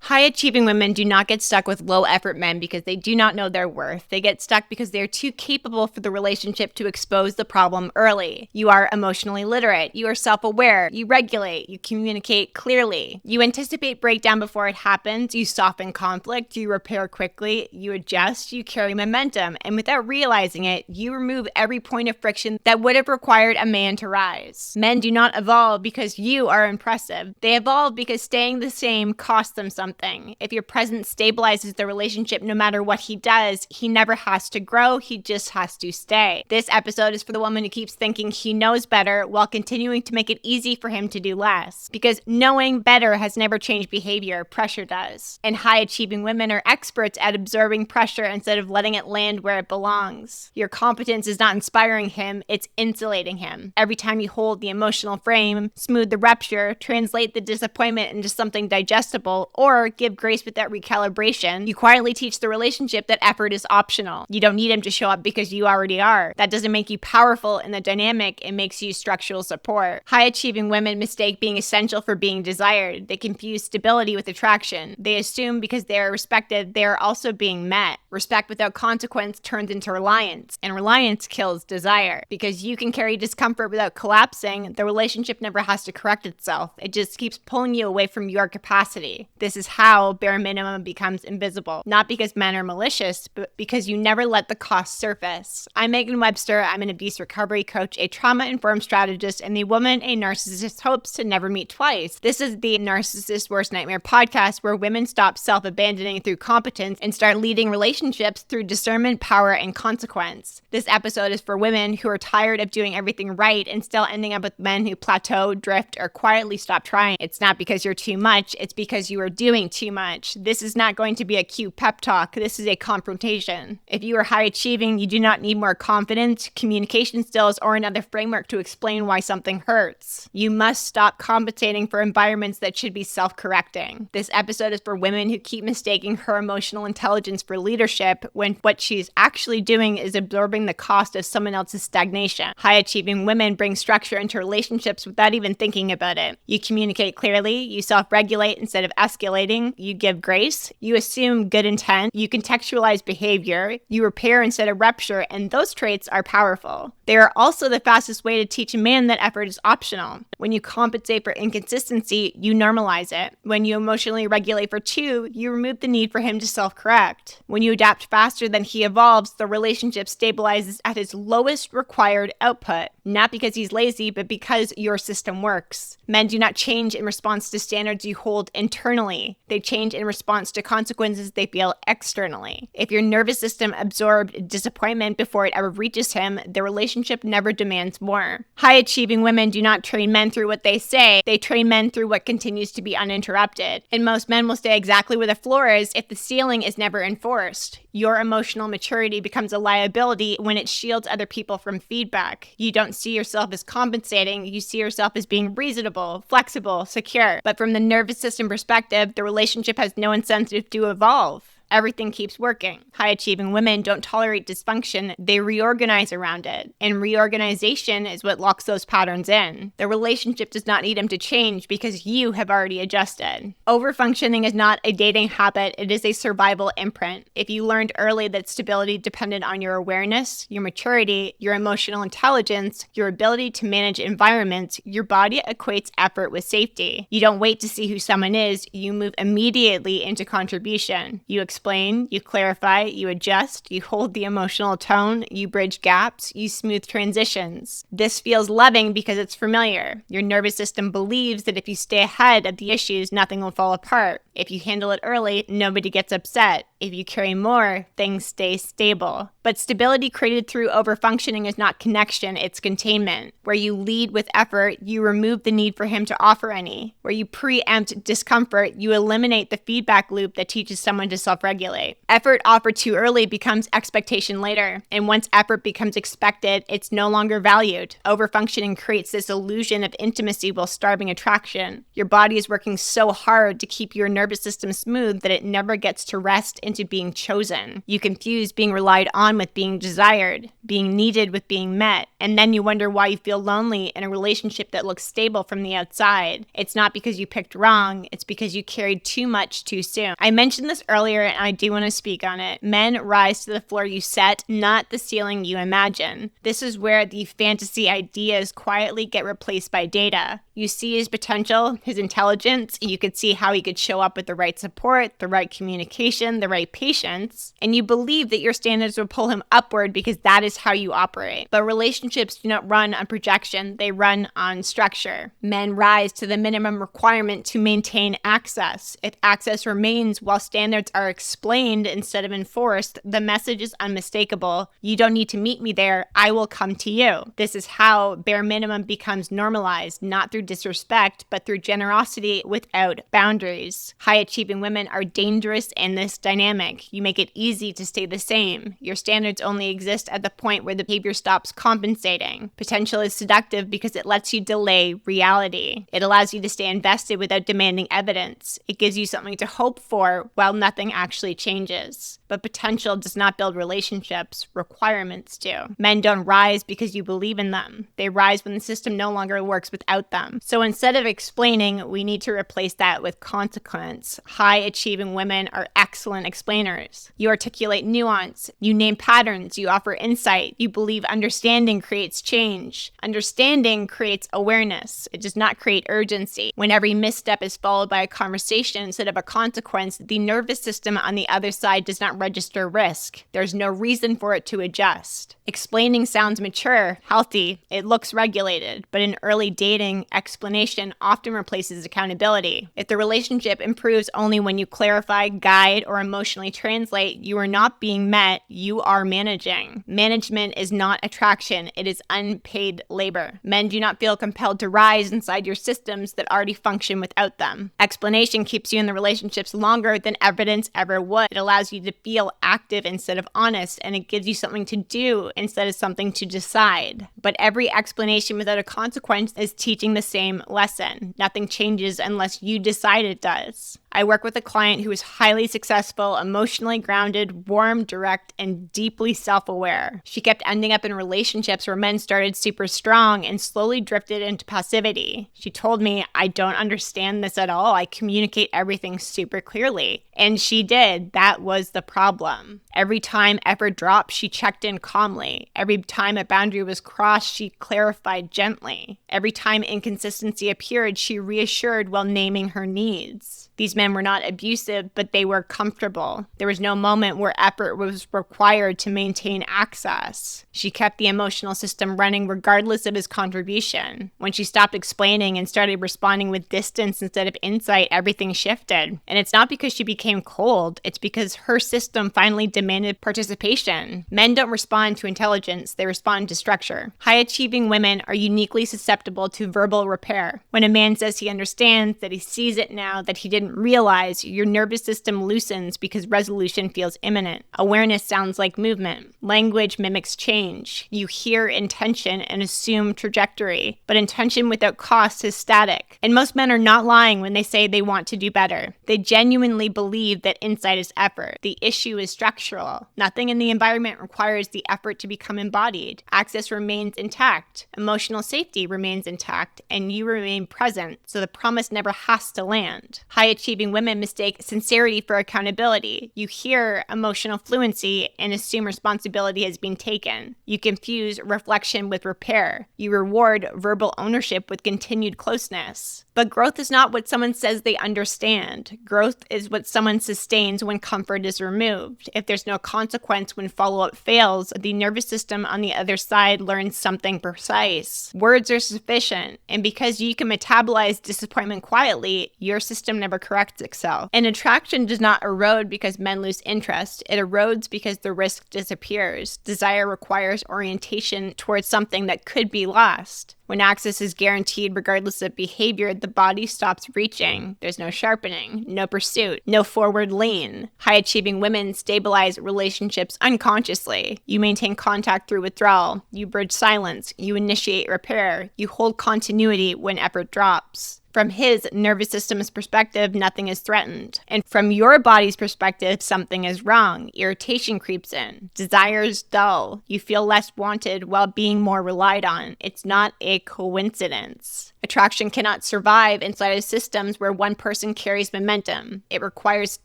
High-achieving women do not get stuck with low-effort men because they do not know their worth. They get stuck because they are too capable for the relationship to expose the problem early. You are emotionally literate. You are self-aware. You regulate. You communicate clearly. You anticipate breakdown before it happens. You soften conflict. You repair quickly. You adjust. You carry momentum. And without realizing it, you remove every point of friction that would have required a man to rise. Men do not evolve because you are impressive. They evolve because staying the same costs them something. If your presence stabilizes the relationship no matter what he does, he never has to grow, he just has to stay. This episode is for the woman who keeps thinking he knows better while continuing to make it easy for him to do less. Because knowing better has never changed behavior, pressure does. And high-achieving women are experts at absorbing pressure instead of letting it land where it belongs. Your competence is not inspiring him, it's insulating him. Every time you hold the emotional frame, smooth the rupture, translate the disappointment into something digestible, or give grace with that recalibration, you quietly teach the relationship that effort is optional. You don't need him to show up because you already are. That doesn't make you powerful in the dynamic, it makes you structural support. High-achieving women mistake being essential for being desired. They confuse stability with attraction. They assume because they are respected, they are also being met. Respect without consequence turns into reliance, and reliance kills desire. Because you can carry discomfort without collapsing, the relationship never has to correct itself. It just keeps pulling you away from your capacity. This is how bare minimum becomes invisible. Not because men are malicious, but because you never let the cost surface. I'm Megan Webster. I'm an abuse recovery coach, a trauma-informed strategist, and the woman a narcissist hopes to never meet twice. This is the Narcissist's Worst Nightmare podcast, where women stop self-abandoning through competence and start leading relationships through discernment, power, and consequence. This episode is for women who are tired of doing everything right and still ending up with men who plateau, drift, or quietly stop trying. It's not because you're too much, it's because you are doing too much. This is not going to be a cute pep talk. This is a confrontation. If you are high achieving, you do not need more confidence, communication skills, or another framework to explain why something hurts. You must stop compensating for environments that should be self-correcting. This episode is for women who keep mistaking her emotional intelligence for leadership when what she's actually doing is absorbing the cost of someone else's stagnation. High achieving women bring structure into relationships without even thinking about it. You communicate clearly, you self-regulate instead of escalating, you give grace, you assume good intent, you contextualize behavior, you repair instead of rupture, and those traits are powerful. They are also the fastest way to teach a man that effort is optional. When you compensate for inconsistency, you normalize it. When you emotionally regulate for two, you remove the need for him to self-correct. When you adapt faster than he evolves, the relationship stabilizes at its lowest required output. Not because he's lazy, but because your system works. Men do not change in response to standards you hold internally. They change in response to consequences they feel externally. If your nervous system absorbed disappointment before it ever reaches him, the relationship never demands more. High-achieving women do not train men through what they say, they train men through what continues to be uninterrupted. And most men will stay exactly where the floor is if the ceiling is never enforced. Your emotional maturity becomes a liability when it shields other people from feedback. You don't see yourself as compensating, you see yourself as being reasonable, flexible, secure. But from the nervous system perspective, the relationship has no incentive to evolve. Everything keeps working. High-achieving women don't tolerate dysfunction, they reorganize around it. And reorganization is what locks those patterns in. The relationship does not need him to change because you have already adjusted. Overfunctioning is not a dating habit, it is a survival imprint. If you learned early that stability depended on your awareness, your maturity, your emotional intelligence, your ability to manage environments, your body equates effort with safety. You don't wait to see who someone is, you move immediately into contribution. You explain, you clarify, you adjust, you hold the emotional tone, you bridge gaps, you smooth transitions. This feels loving because it's familiar. Your nervous system believes that if you stay ahead of the issues, nothing will fall apart. If you handle it early, nobody gets upset. If you carry more, things stay stable. But stability created through overfunctioning is not connection, it's containment. Where you lead with effort, you remove the need for him to offer any. Where you preempt discomfort, you eliminate the feedback loop that teaches someone to self-regulate. Effort offered too early becomes expectation later. And once effort becomes expected, it's no longer valued. Overfunctioning creates this illusion of intimacy while starving attraction. Your body is working so hard to keep your nervous system smooth that it never gets to rest into being chosen. You confuse being relied on with being desired, being needed with being met, and then you wonder why you feel lonely in a relationship that looks stable from the outside. It's not because you picked wrong, it's because you carried too much too soon. I mentioned this earlier and I do want to speak on it. Men rise to the floor you set, not the ceiling you imagine. This is where the fantasy ideas quietly get replaced by data. You see his potential, his intelligence, you could see how he could show up with the right support, the right communication, the right patience, and you believe that your standards will pull him upward because that is how you operate. But relationships do not run on projection, they run on structure. Men rise to the minimum requirement to maintain access. If access remains while standards are explained instead of enforced, the message is unmistakable. You don't need to meet me there, I will come to you. This is how bare minimum becomes normalized, not through disrespect, but through generosity without boundaries. High-achieving women are dangerous in this dynamic. You make it easy to stay the same. Your standards only exist at the point where the behavior stops compensating. Potential is seductive because it lets you delay reality. It allows you to stay invested without demanding evidence. It gives you something to hope for while nothing actually changes. But potential does not build relationships, requirements do. Men don't rise because you believe in them. They rise when the system no longer works without them. So instead of explaining, we need to replace that with consequence. High-achieving women are excellent explainers. You articulate nuance, you name patterns, you offer insight, you believe understanding creates change. Understanding creates awareness. It does not create urgency. When every misstep is followed by a conversation instead of a consequence, the nervous system on the other side does not register risk. There's no reason for it to adjust. Explaining sounds mature, healthy, it looks regulated, but in early dating, explanation often replaces accountability. If the relationship improves only when you clarify, guide, or emotionally translate, you are not being met, you are managing. Management is not attraction, it is unpaid labor. Men do not feel compelled to rise inside your systems that already function without them. Explanation keeps you in the relationships longer than evidence ever would. It allows you to feel active instead of honest, and it gives you something to do instead of something to decide. But every explanation without a consequence is teaching the same lesson. Nothing changes unless you decide it does. I work with a client who is highly successful, emotionally grounded, warm, direct, and deeply self-aware. She kept ending up in relationships where men started super strong and slowly drifted into passivity. She told me, I don't understand this at all. I communicate everything super clearly. And she did. That was the problem. Every time effort dropped, she checked in calmly. Every time a boundary was crossed, she clarified gently. Every time inconsistency appeared, she reassured while naming her needs. These men were not abusive, but they were comfortable. There was no moment where effort was required to maintain access. She kept the emotional system running regardless of his contribution. When she stopped explaining and started responding with distance instead of insight, everything shifted. And it's not because she became cold, it's because her system finally demanded participation. Men don't respond to intelligence, they respond to structure. High-achieving women are uniquely susceptible to verbal repair. When a man says he understands, that he sees it now, that he didn't realize, your nervous system loosens because resolution feels imminent. Awareness sounds like movement. Language mimics change. You hear intention and assume trajectory, but intention without cost is static. And most men are not lying when they say they want to do better. They genuinely believe that insight is effort. The issue is structural. Nothing in the environment requires the effort to become embodied. Access remains intact. Emotional safety remains intact, and you remain present, so the promise never has to land. High-achieving women mistake sincerity for accountability. You hear emotional fluency and assume responsibility has been taken. You confuse reflection with repair. You reward verbal ownership with continued closeness. But growth is not what someone says they understand. Growth is what someone sustains when comfort is removed. If there's no consequence when follow-up fails, the nervous system on the other side learns something precise. Words are sufficient, and because you can metabolize disappointment quietly, your system never corrects itself. And attraction does not erode because men lose interest. It erodes because the risk disappears. Desire requires orientation towards something that could be lost. When access is guaranteed regardless of behavior, the body stops reaching. There's no sharpening, no pursuit, no forward lean. High-achieving women stabilize relationships unconsciously. You maintain contact through withdrawal. You bridge silence. You initiate repair. You hold continuity when effort drops. From his nervous system's perspective, nothing is threatened. And from your body's perspective, something is wrong. Irritation creeps in. Desires dull. You feel less wanted while being more relied on. It's not a coincidence. Attraction cannot survive inside of systems where one person carries momentum. It requires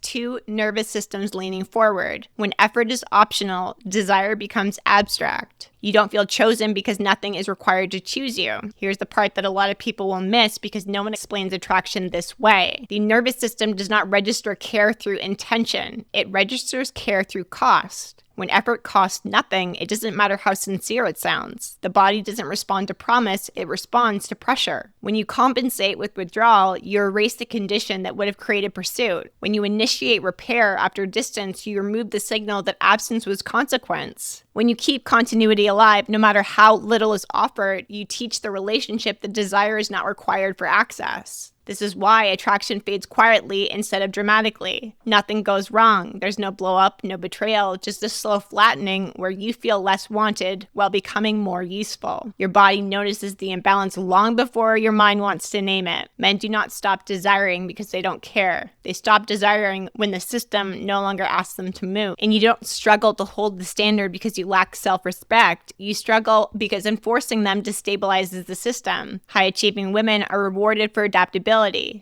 two nervous systems leaning forward. When effort is optional, desire becomes abstract. You don't feel chosen because nothing is required to choose you. Here's the part that a lot of people will miss because no one explains attraction this way. The nervous system does not register care through intention. It registers care through cost. When effort costs nothing, it doesn't matter how sincere it sounds. The body doesn't respond to promise, it responds to pressure. When you compensate with withdrawal, you erase the condition that would have created pursuit. When you initiate repair after distance, you remove the signal that absence was consequence. When you keep continuity alive, no matter how little is offered, you teach the relationship that desire is not required for access. This is why attraction fades quietly instead of dramatically. Nothing goes wrong. There's no blow up, no betrayal, just a slow flattening where you feel less wanted while becoming more useful. Your body notices the imbalance long before your mind wants to name it. Men do not stop desiring because they don't care. They stop desiring when the system no longer asks them to move. And you don't struggle to hold the standard because you lack self-respect. You struggle because enforcing them destabilizes the system. High-achieving women are rewarded for adaptability.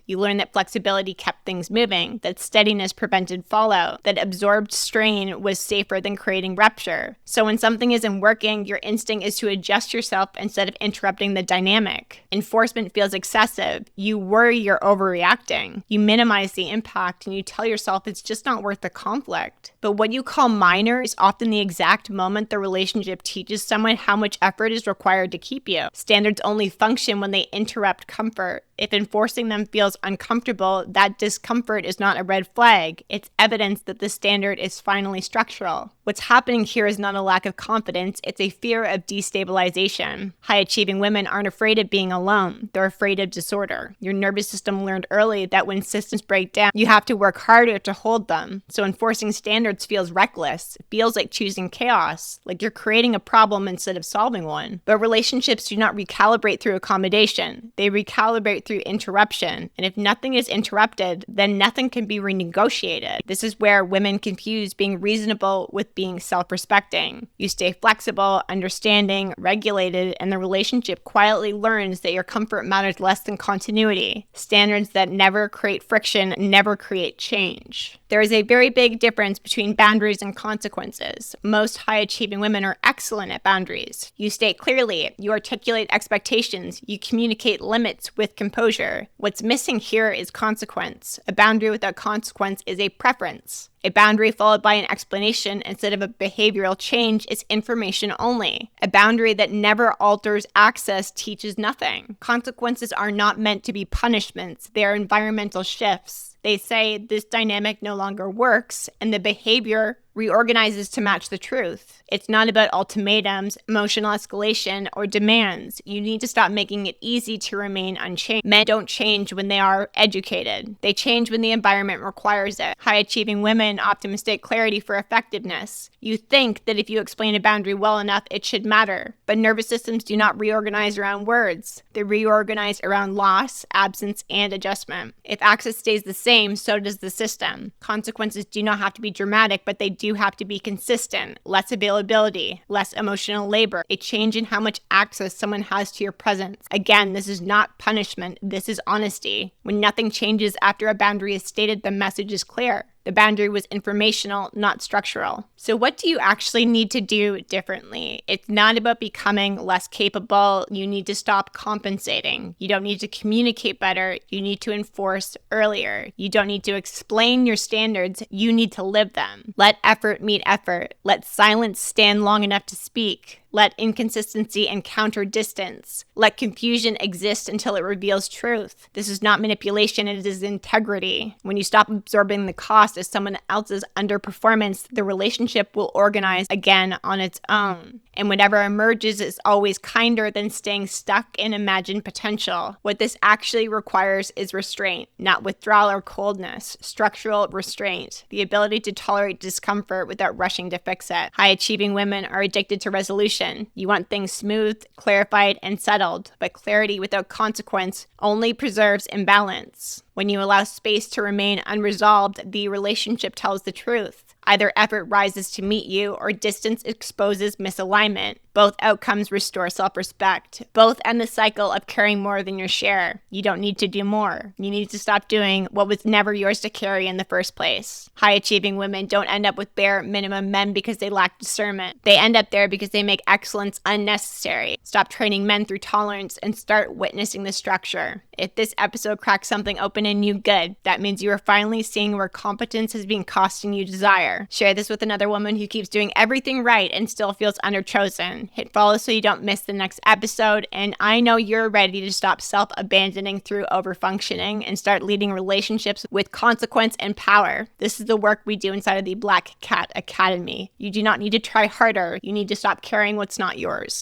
You learn that flexibility kept things moving, that steadiness prevented fallout, that absorbed strain was safer than creating rupture. So when something isn't working, your instinct is to adjust yourself instead of interrupting the dynamic. Enforcement feels excessive. You worry you're overreacting. You minimize the impact and you tell yourself it's just not worth the conflict. But what you call minor is often the exact moment the relationship teaches someone how much effort is required to keep you. Standards only function when they interrupt comfort. If enforcing them feels uncomfortable, that discomfort is not a red flag. It's evidence that the standard is finally structural. What's happening here is not a lack of confidence, it's a fear of destabilization. High-achieving women aren't afraid of being alone. They're afraid of disorder. Your nervous system learned early that when systems break down, you have to work harder to hold them. So enforcing standards feels reckless. It feels like choosing chaos, like you're creating a problem instead of solving one. But relationships do not recalibrate through accommodation. They recalibrate through interruption. And if nothing is interrupted, then nothing can be renegotiated. This is where women confuse being reasonable with being self-respecting. You stay flexible, understanding, regulated, and the relationship quietly learns that your comfort matters less than continuity. Standards that never create friction never create change. There is a very big difference between boundaries and consequences. Most high-achieving women are excellent at boundaries. You state clearly, you articulate expectations, you communicate limits with composure. What's missing here is consequence. A boundary without consequence is a preference. A boundary followed by an explanation instead of a behavioral change is information only. A boundary that never alters access teaches nothing. Consequences are not meant to be punishments. They are environmental shifts. They say this dynamic no longer works, and the behavior reorganizes to match the truth. It's not about ultimatums, emotional escalation, or demands. You need to stop making it easy to remain unchanged. Men don't change when they are educated. They change when the environment requires it. High-achieving women often mistake clarity for effectiveness. You think that if you explain a boundary well enough, it should matter. But nervous systems do not reorganize around words. They reorganize around loss, absence, and adjustment. If access stays the same, so does the system. Consequences do not have to be dramatic, but they do have to be consistent. Less availability, less emotional labor, a change in how much access someone has to your presence. Again, this is not punishment, this is honesty. When nothing changes after a boundary is stated, the message is clear. The boundary was informational, not structural. So what do you actually need to do differently? It's not about becoming less capable. You need to stop compensating. You don't need to communicate better. You need to enforce earlier. You don't need to explain your standards. You need to live them. Let effort meet effort. Let silence stand long enough to speak. Let inconsistency encounter distance. Let confusion exist until it reveals truth. This is not manipulation, it is integrity. When you stop absorbing the cost as someone else's underperformance, the relationship will organize again on its own. And whatever emerges is always kinder than staying stuck in imagined potential. What this actually requires is restraint, not withdrawal or coldness, structural restraint, the ability to tolerate discomfort without rushing to fix it. High-achieving women are addicted to resolution. You want things smooth, clarified, and settled, but clarity without consequence only preserves imbalance. When you allow space to remain unresolved, the relationship tells the truth. Either effort rises to meet you or distance exposes misalignment. Both outcomes restore self-respect. Both end the cycle of carrying more than your share. You don't need to do more. You need to stop doing what was never yours to carry in the first place. High-achieving women don't end up with bare minimum men because they lack discernment. They end up there because they make excellence unnecessary. Stop training men through tolerance and start witnessing the structure. If this episode cracks something open in you, good. That means you are finally seeing where competence has been costing you desire. Share this with another woman who keeps doing everything right and still feels underchosen. Hit follow so you don't miss the next episode. And I know you're ready to stop self-abandoning through overfunctioning and start leading relationships with consequence and power. This is the work we do inside of the Black Cat Academy. You do not need to try harder. You need to stop carrying what's not yours.